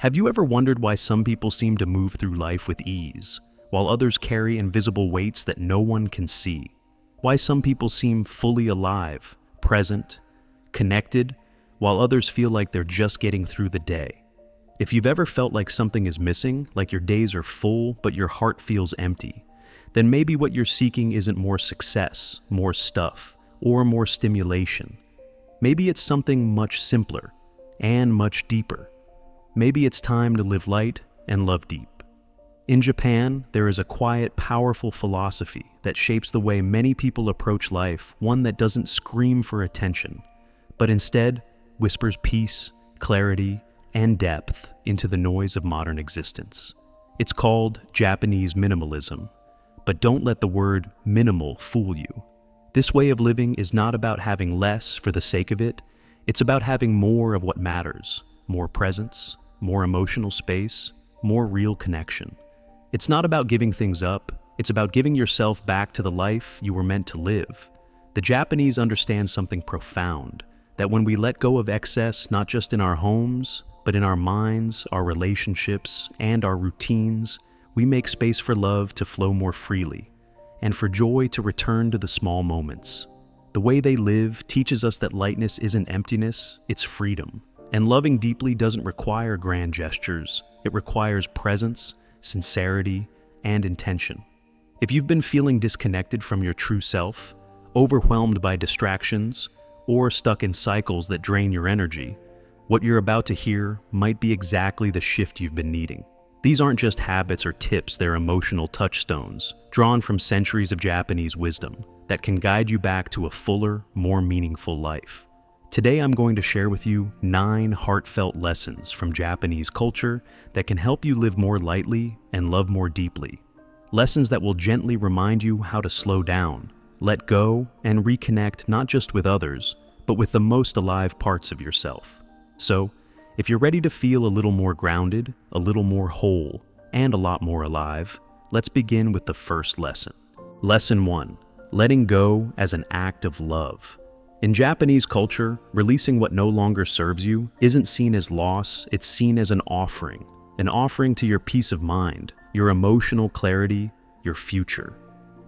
Have you ever wondered why some people seem to move through life with ease, while others carry invisible weights that no one can see? Why some people seem fully alive, present, connected, while others feel like they're just getting through the day? If you've ever felt like something is missing, like your days are full but your heart feels empty, then maybe what you're seeking isn't more success, more stuff, or more stimulation. Maybe it's something much simpler and much deeper. Maybe it's time to live light and love deep. In Japan, there is a quiet, powerful philosophy that shapes the way many people approach life, one that doesn't scream for attention, but instead whispers peace, clarity, and depth into the noise of modern existence. It's called Japanese minimalism, but don't let the word minimal fool you. This way of living is not about having less for the sake of it. It's about having more of what matters, more presence, more emotional space, more real connection. It's not about giving things up, it's about giving yourself back to the life you were meant to live. The Japanese understand something profound, that when we let go of excess, not just in our homes, but in our minds, our relationships, and our routines, we make space for love to flow more freely, and for joy to return to the small moments. The way they live teaches us that lightness isn't emptiness, it's freedom. And loving deeply doesn't require grand gestures. It requires presence, sincerity, and intention. If you've been feeling disconnected from your true self, overwhelmed by distractions, or stuck in cycles that drain your energy, what you're about to hear might be exactly the shift you've been needing. These aren't just habits or tips, they're emotional touchstones, drawn from centuries of Japanese wisdom that can guide you back to a fuller, more meaningful life. Today I'm going to share with you 9 heartfelt lessons from Japanese culture that can help you live more lightly and love more deeply. Lessons that will gently remind you how to slow down, let go, and reconnect not just with others, but with the most alive parts of yourself. So, if you're ready to feel a little more grounded, a little more whole, and a lot more alive, let's begin with the first lesson. Lesson 1: letting go as an act of love. In Japanese culture, releasing what no longer serves you isn't seen as loss, it's seen as an offering to your peace of mind, your emotional clarity, your future.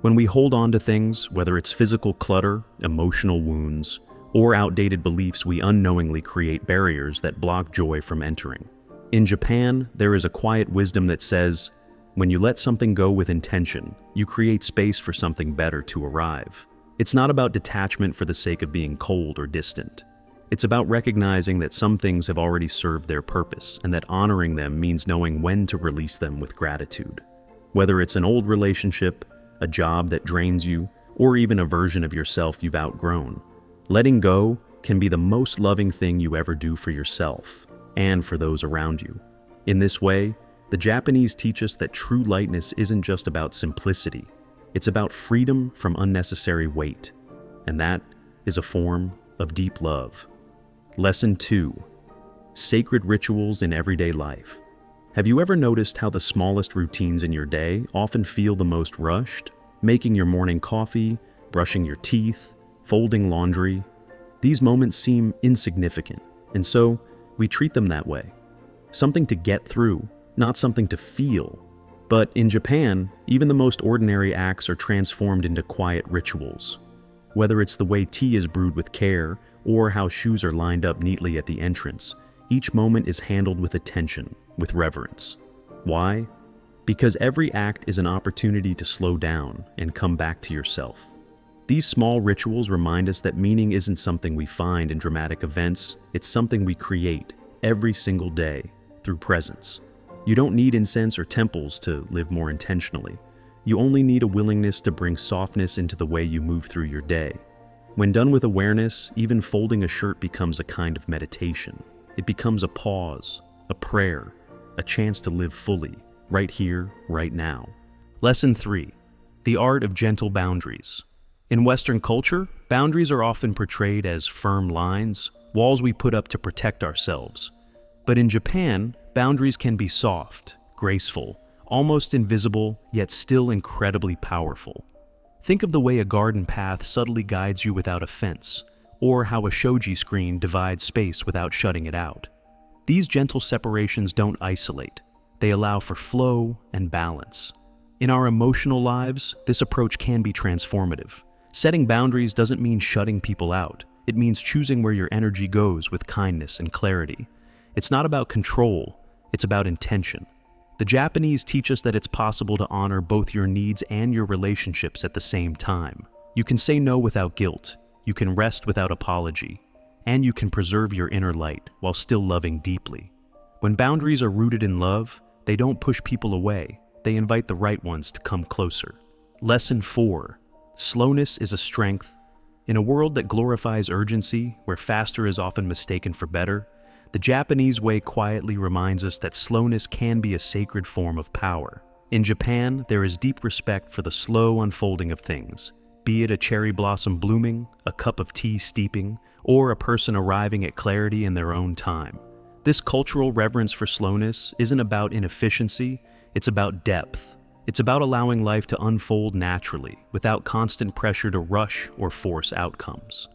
When we hold on to things, whether it's physical clutter, emotional wounds, or outdated beliefs, we unknowingly create barriers that block joy from entering. In Japan, there is a quiet wisdom that says, when you let something go with intention, you create space for something better to arrive. It's not about detachment for the sake of being cold or distant. It's about recognizing that some things have already served their purpose and that honoring them means knowing when to release them with gratitude. Whether it's an old relationship, a job that drains you, or even a version of yourself you've outgrown, letting go can be the most loving thing you ever do for yourself and for those around you. In this way, the Japanese teach us that true lightness isn't just about simplicity. It's about freedom from unnecessary weight, and that is a form of deep love. Lesson 2: sacred rituals in everyday life. Have you ever noticed how the smallest routines in your day often feel the most rushed? Making your morning coffee, brushing your teeth, folding laundry. These moments seem insignificant, and so we treat them that way. Something to get through, not something to feel. But in Japan, even the most ordinary acts are transformed into quiet rituals. Whether it's the way tea is brewed with care, or how shoes are lined up neatly at the entrance, each moment is handled with attention, with reverence. Why? Because every act is an opportunity to slow down and come back to yourself. These small rituals remind us that meaning isn't something we find in dramatic events, it's something we create every single day through presence. You don't need incense or temples to live more intentionally. You only need a willingness to bring softness into the way you move through your day. When done with awareness, even folding a shirt becomes a kind of meditation. It becomes a pause, a prayer, a chance to live fully, right here, right now. Lesson 3: the art of gentle boundaries. In Western culture, boundaries are often portrayed as firm lines, walls we put up to protect ourselves. But in Japan, boundaries can be soft, graceful, almost invisible, yet still incredibly powerful. Think of the way a garden path subtly guides you without a fence, or how a shoji screen divides space without shutting it out. These gentle separations don't isolate. They allow for flow and balance. In our emotional lives, this approach can be transformative. Setting boundaries doesn't mean shutting people out. It means choosing where your energy goes with kindness and clarity. It's not about control, it's about intention. The Japanese teach us that it's possible to honor both your needs and your relationships at the same time. You can say no without guilt, you can rest without apology, and you can preserve your inner light while still loving deeply. When boundaries are rooted in love, they don't push people away, they invite the right ones to come closer. Lesson 4. Slowness is a strength. In a world that glorifies urgency, where faster is often mistaken for better, the Japanese way quietly reminds us that slowness can be a sacred form of power. In Japan, there is deep respect for the slow unfolding of things, be it a cherry blossom blooming, a cup of tea steeping, or a person arriving at clarity in their own time. This cultural reverence for slowness isn't about inefficiency, it's about depth. It's about allowing life to unfold naturally, without constant pressure to rush or force outcomes.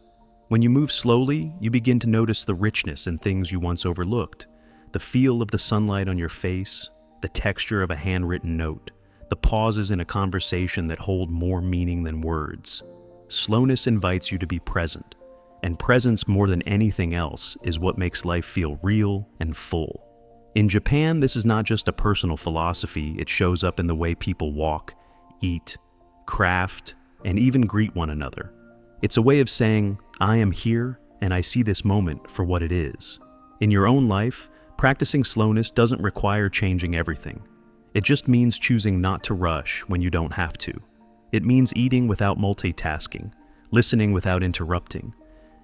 When you move slowly, you begin to notice the richness in things you once overlooked. The feel of the sunlight on your face, the texture of a handwritten note, the pauses in a conversation that hold more meaning than words. Slowness invites you to be present, and presence more than anything else is what makes life feel real and full. In Japan, this is not just a personal philosophy, it shows up in the way people walk, eat, craft, and even greet one another. It's a way of saying, I am here and I see this moment for what it is. In your own life, practicing slowness doesn't require changing everything. It just means choosing not to rush when you don't have to. It means eating without multitasking, listening without interrupting,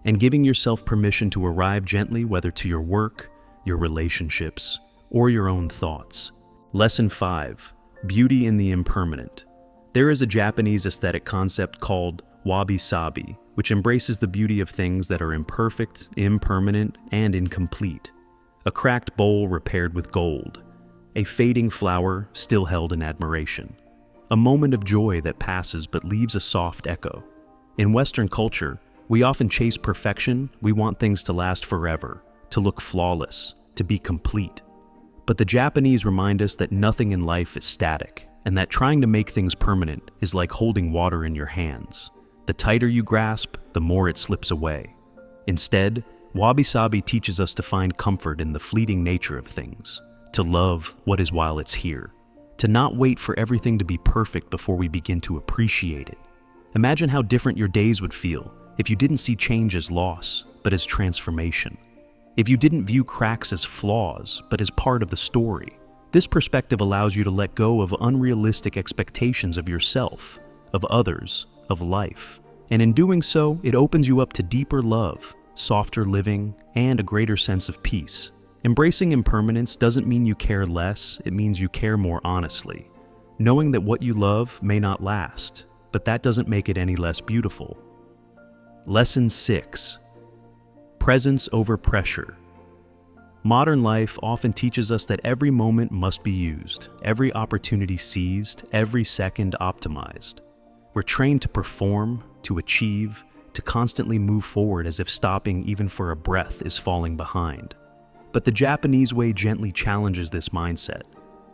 and giving yourself permission to arrive gently, whether to your work, your relationships, or your own thoughts. Lesson 5. Beauty in the impermanent. There is a Japanese aesthetic concept called wabi-sabi, which embraces the beauty of things that are imperfect, impermanent, and incomplete. A cracked bowl repaired with gold. A fading flower still held in admiration. A moment of joy that passes but leaves a soft echo. In Western culture, we often chase perfection. We want things to last forever, to look flawless, to be complete. But the Japanese remind us that nothing in life is static, and that trying to make things permanent is like holding water in your hands. The tighter you grasp, the more it slips away. Instead, wabi-sabi teaches us to find comfort in the fleeting nature of things, to love what is while it's here, to not wait for everything to be perfect before we begin to appreciate it. Imagine how different your days would feel if you didn't see change as loss, but as transformation. If you didn't view cracks as flaws, but as part of the story. This perspective allows you to let go of unrealistic expectations of yourself, of others, of life. And in doing so, it opens you up to deeper love, softer living, and a greater sense of peace. Embracing impermanence doesn't mean you care less, it means you care more honestly. Knowing that what you love may not last, but that doesn't make it any less beautiful. Lesson 6. Presence over pressure. Modern life often teaches us that every moment must be used, every opportunity seized, every second optimized. We're trained to perform, to achieve, to constantly move forward as if stopping even for a breath is falling behind. But the Japanese way gently challenges this mindset.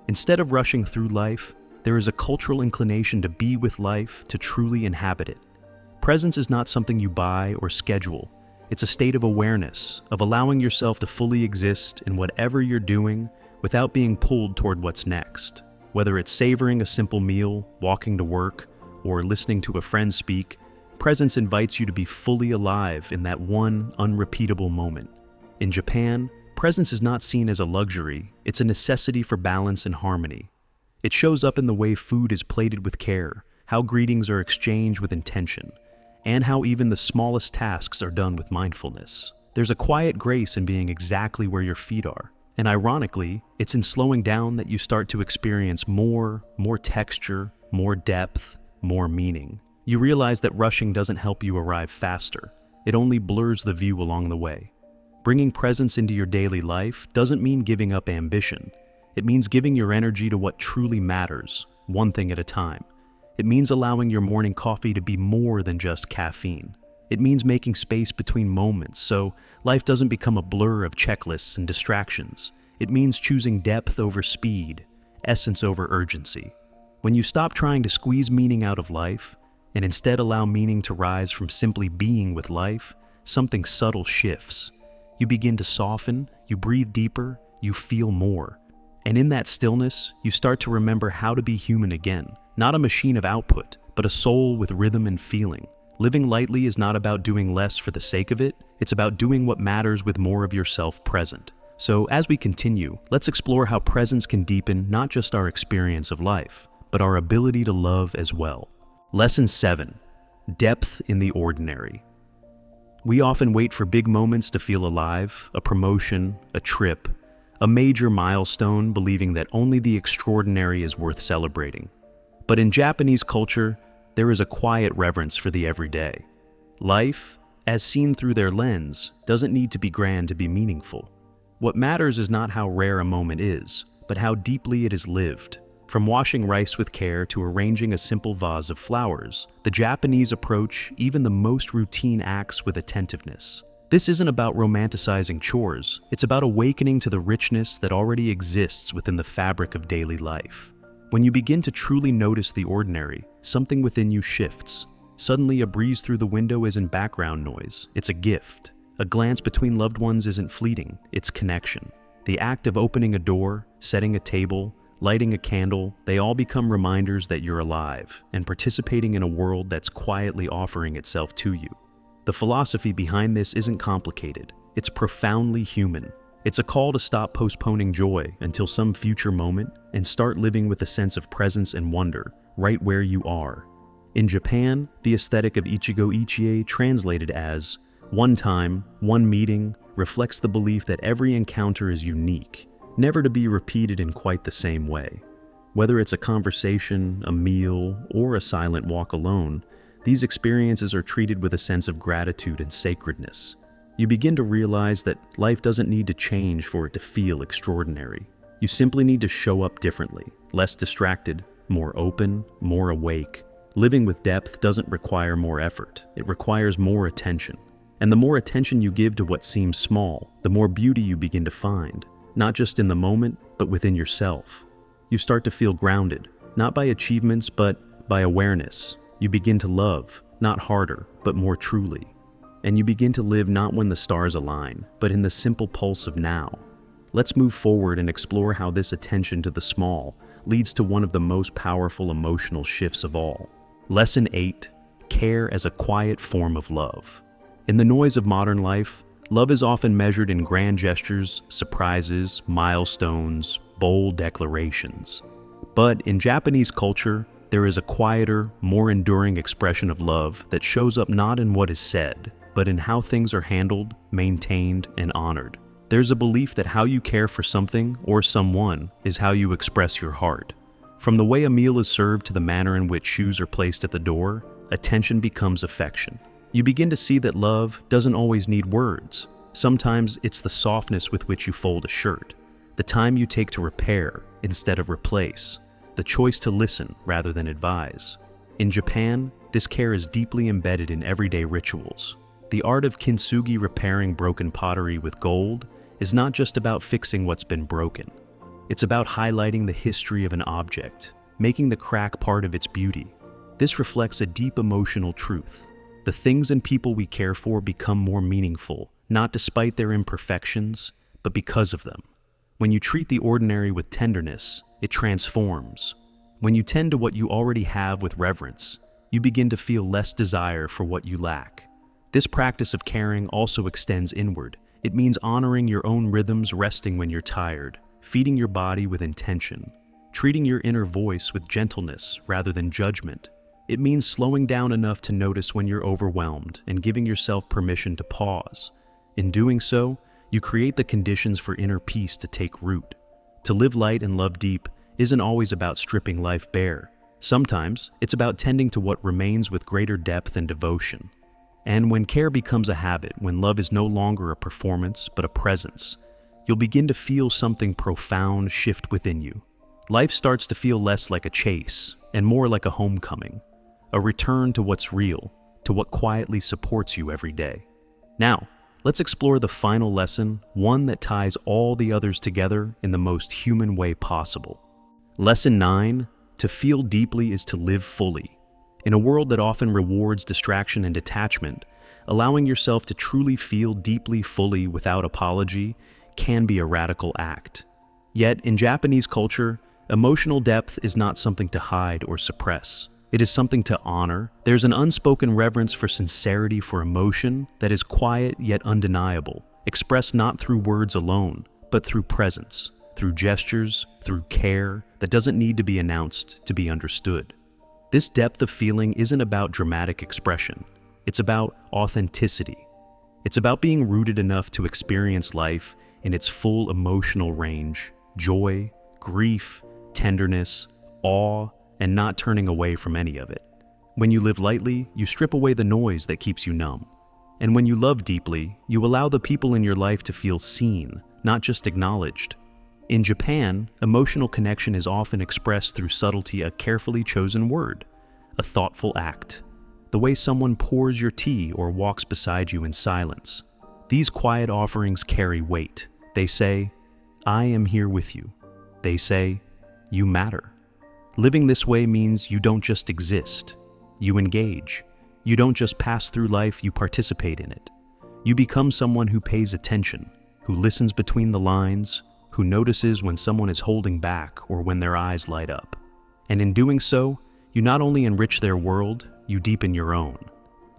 Instead of rushing through life, there is a cultural inclination to be with life, to truly inhabit it. Presence is not something you buy or schedule. It's a state of awareness, of allowing yourself to fully exist in whatever you're doing without being pulled toward what's next. Whether it's savoring a simple meal, walking to work, or listening to a friend speak, presence invites you to be fully alive in that one unrepeatable moment. In Japan, presence is not seen as a luxury, it's a necessity for balance and harmony. It shows up in the way food is plated with care, how greetings are exchanged with intention, and how even the smallest tasks are done with mindfulness. There's a quiet grace in being exactly where your feet are. And ironically, it's in slowing down that you start to experience more texture, more depth, more meaning. You realize that rushing doesn't help you arrive faster. It only blurs the view along the way. Bringing presence into your daily life doesn't mean giving up ambition. It means giving your energy to what truly matters, one thing at a time. It means allowing your morning coffee to be more than just caffeine. It means making space between moments so life doesn't become a blur of checklists and distractions. It means choosing depth over speed, essence over urgency. When you stop trying to squeeze meaning out of life and instead allow meaning to rise from simply being with life, something subtle shifts. You begin to soften, you breathe deeper, you feel more. And in that stillness, you start to remember how to be human again, not a machine of output, but a soul with rhythm and feeling. Living lightly is not about doing less for the sake of it, it's about doing what matters with more of yourself present. So as we continue, let's explore how presence can deepen not just our experience of life, but our ability to love as well. Lesson 7. Depth in the ordinary. We often wait for big moments to feel alive, a promotion, a trip, a major milestone, believing that only the extraordinary is worth celebrating. But in Japanese culture, there is a quiet reverence for the everyday. Life, as seen through their lens, doesn't need to be grand to be meaningful. What matters is not how rare a moment is, but how deeply it is lived. From washing rice with care to arranging a simple vase of flowers, the Japanese approach even the most routine acts with attentiveness. This isn't about romanticizing chores, it's about awakening to the richness that already exists within the fabric of daily life. When you begin to truly notice the ordinary, something within you shifts. Suddenly, a breeze through the window isn't background noise, it's a gift. A glance between loved ones isn't fleeting, it's connection. The act of opening a door, setting a table, lighting a candle, they all become reminders that you're alive and participating in a world that's quietly offering itself to you. The philosophy behind this isn't complicated, it's profoundly human. It's a call to stop postponing joy until some future moment and start living with a sense of presence and wonder, right where you are. In Japan, the aesthetic of Ichigo Ichie, translated as one time, one meeting, reflects the belief that every encounter is unique, never to be repeated in quite the same way. Whether it's a conversation, a meal, or a silent walk alone, these experiences are treated with a sense of gratitude and sacredness. You begin to realize that life doesn't need to change for it to feel extraordinary. You simply need to show up differently, less distracted, more open, more awake. Living with depth doesn't require more effort, it requires more attention. And the more attention you give to what seems small, the more beauty you begin to find, not just in the moment, but within yourself. You start to feel grounded, not by achievements, but by awareness. You begin to love, not harder, but more truly. And you begin to live not when the stars align, but in the simple pulse of now. Let's move forward and explore how this attention to the small leads to one of the most powerful emotional shifts of all. Lesson 8. Care as a quiet form of love. In the noise of modern life, love is often measured in grand gestures, surprises, milestones, bold declarations. But in Japanese culture, there is a quieter, more enduring expression of love that shows up not in what is said, but in how things are handled, maintained, and honored. There's a belief that how you care for something or someone is how you express your heart. From the way a meal is served to the manner in which shoes are placed at the door, attention becomes affection. You begin to see that love doesn't always need words. Sometimes it's the softness with which you fold a shirt, the time you take to repair instead of replace, the choice to listen rather than advise. In Japan, this care is deeply embedded in everyday rituals. The art of kintsugi, repairing broken pottery with gold, is not just about fixing what's been broken. It's about highlighting the history of an object, making the crack part of its beauty. This reflects a deep emotional truth. The things and people we care for become more meaningful, not despite their imperfections, but because of them. When you treat the ordinary with tenderness, it transforms. When you tend to what you already have with reverence, you begin to feel less desire for what you lack. This practice of caring also extends inward. It means honoring your own rhythms, resting when you're tired, feeding your body with intention, treating your inner voice with gentleness rather than judgment. It means slowing down enough to notice when you're overwhelmed and giving yourself permission to pause. In doing so, you create the conditions for inner peace to take root. To live light and love deep isn't always about stripping life bare. Sometimes it's about tending to what remains with greater depth and devotion. And when care becomes a habit, when love is no longer a performance but a presence, you'll begin to feel something profound shift within you. Life starts to feel less like a chase and more like a homecoming, a return to what's real, to what quietly supports you every day. Now, let's explore the final lesson, one that ties all the others together in the most human way possible. Lesson 9: to feel deeply is to live fully. In a world that often rewards distraction and detachment, allowing yourself to truly feel deeply fully without apology can be a radical act. Yet, in Japanese culture, emotional depth is not something to hide or suppress. It is something to honor. There's an unspoken reverence for sincerity, for emotion that is quiet yet undeniable, expressed not through words alone, but through presence, through gestures, through care that doesn't need to be announced to be understood. This depth of feeling isn't about dramatic expression. It's about authenticity. It's about being rooted enough to experience life in its full emotional range: joy, grief, tenderness, awe, and not turning away from any of it. When you live lightly, you strip away the noise that keeps you numb. And when you love deeply, you allow the people in your life to feel seen, not just acknowledged. In Japan, emotional connection is often expressed through subtlety, a carefully chosen word, a thoughtful act, the way someone pours your tea or walks beside you in silence. These quiet offerings carry weight. They say, "I am here with you." They say, "You matter." Living this way means you don't just exist. You engage. You don't just pass through life, you participate in it. You become someone who pays attention, who listens between the lines, who notices when someone is holding back or when their eyes light up. And in doing so, you not only enrich their world, you deepen your own.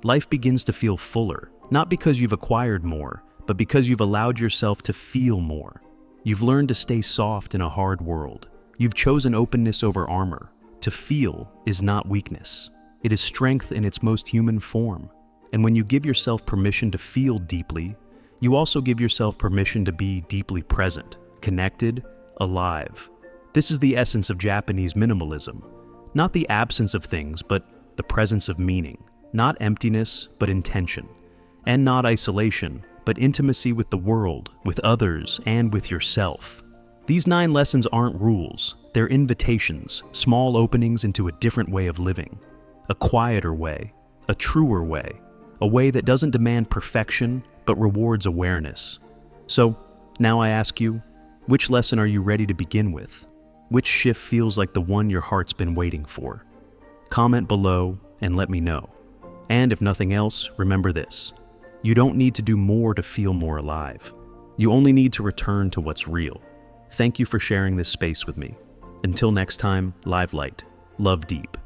Life begins to feel fuller, not because you've acquired more, but because you've allowed yourself to feel more. You've learned to stay soft in a hard world. You've chosen openness over armor. To feel is not weakness. It is strength in its most human form. And when you give yourself permission to feel deeply, you also give yourself permission to be deeply present, connected, alive. This is the essence of Japanese minimalism. Not the absence of things, but the presence of meaning. Not emptiness, but intention. And not isolation, but intimacy with the world, with others, and with yourself. These 9 lessons aren't rules. They're invitations, small openings into a different way of living. A quieter way, a truer way, a way that doesn't demand perfection, but rewards awareness. So, now I ask you, which lesson are you ready to begin with? Which shift feels like the one your heart's been waiting for? Comment below and let me know. And if nothing else, remember this: you don't need to do more to feel more alive. You only need to return to what's real. Thank you for sharing this space with me. Until next time, live light, love deep.